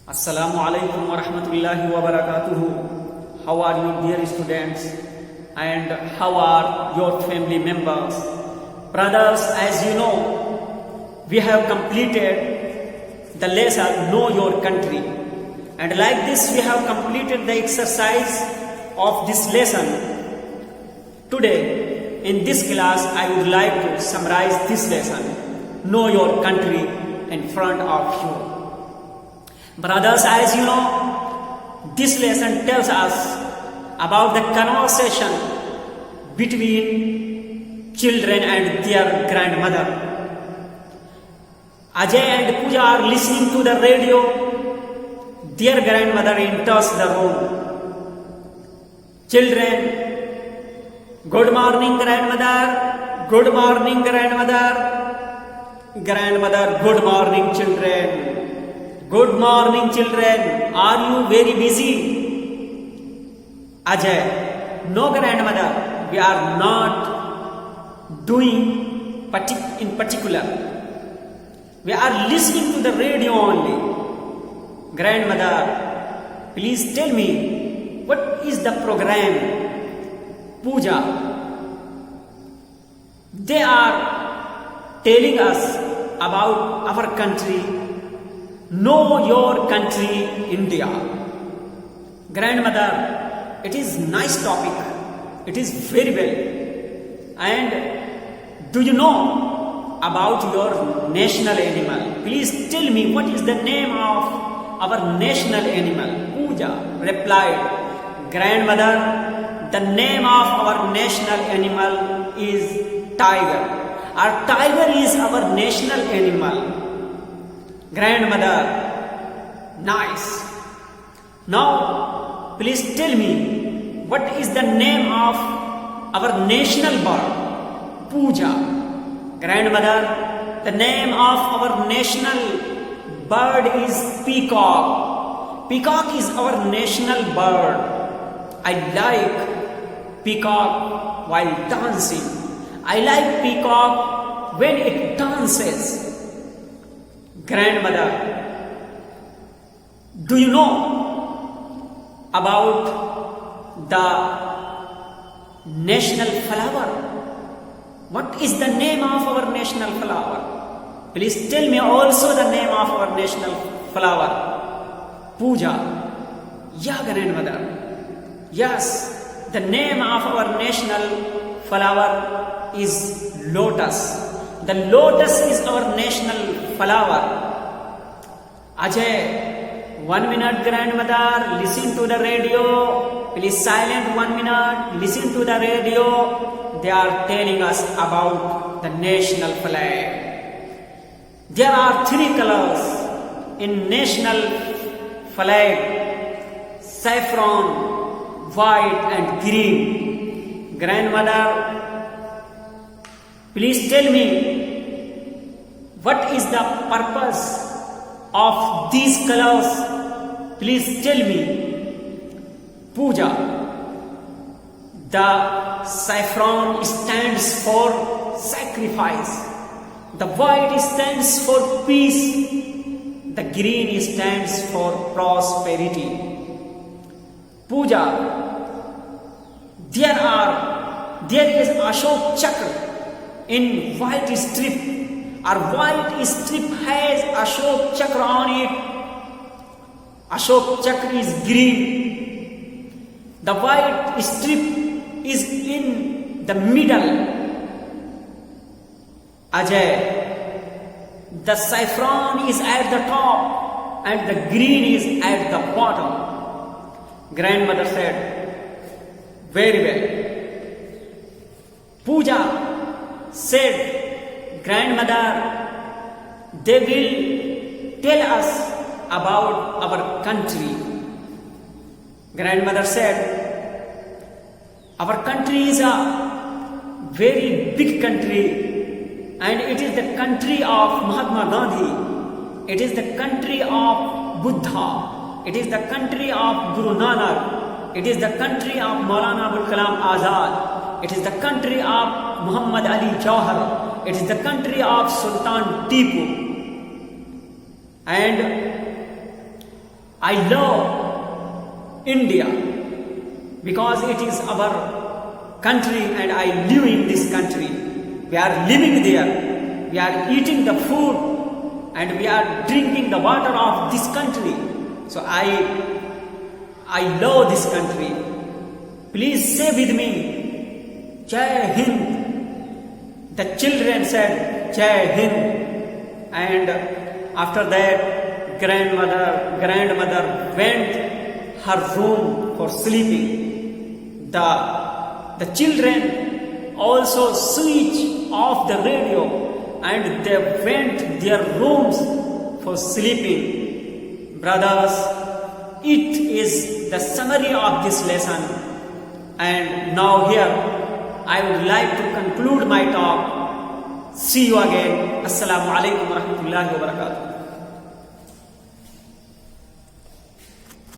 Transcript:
Assalamu alaikum wa rahmatullahi wa barakatuhu. How are you, dear students? And how are your family members? Brothers, as you know, we have completed the lesson Know Your Country. And like this, we have completed the exercise of this lesson. Today, in this class, I would like to summarize this lesson, Know Your Country, in front of you. Brothers, as you know, this lesson tells us about the conversation between children and their grandmother. Ajay and Pooja are listening to the radio. Their grandmother enters the room. Children, good morning, grandmother. Good morning, grandmother. Grandmother, good morning, children. Good morning, children. Are you very busy? Ajay, no, grandmother. We are not doing in particular. We are listening to the radio only. Grandmother, please tell me, what is the program? Pooja. They are telling us about our country. Know your country, India. Grandmother, it is nice topic. It is very well. And do you know about your national animal? Please tell me, what is the name of our national animal? Pooja replied, Grandmother, the name of our national animal is tiger. Our tiger is our national animal. Grandmother, nice. Now, please tell me, what is the name of our national bird? Pooja. Grandmother, the name of our national bird is peacock. Peacock is our national bird. I like peacock while dancing. I like peacock when it dances. Grandmother, do you know about the national flower? What is the name of our national flower? Please tell me also the name of our national flower. Pooja. Yeah, grandmother. Yes, the name of our national flower is lotus. The lotus is our national flower. Ajay, 1 minute, grandmother, listen to the radio. Please silent 1 minute, listen to the radio. They are telling us about the national flag. There are 3 colors in national flag: saffron, white and green. Grandmother, please tell me, what is the purpose of these colors? Please tell me. Pooja. The saffron stands for sacrifice. The white stands for peace. The green stands for prosperity. Pooja. There is Ashok Chakra in white strip. Our white strip has Ashok Chakra on it. Ashok Chakra is green. The white strip is in the middle. Ajay, the saffron is at the top and the green is at the bottom. Grandmother said, very well. Pooja said, Grandmother, they will tell us about our country. Grandmother said, our country is a very big country, and it is the country of Mahatma Gandhi. It is the country of Buddha. It is the country of Guru Nanak. It is the country of Maulana Abul Kalam Azad. It is the country of Muhammad Ali Jawhar. It is the country of Sultan Tipu. And I love India because it is our country and I live in this country. We are living there. We are eating the food and we are drinking the water of this country. So I love this country. Please say with me, Jai Hind. The children said, Jai Hind. And after that, grandmother went her room for sleeping. The children also switched off the radio and they went their rooms for sleeping. Brothers, it is the summary of this lesson. And now here, I would like to conclude my talk. See you again. Assalamu alaikum wa rahmatullahi wa barakatuh.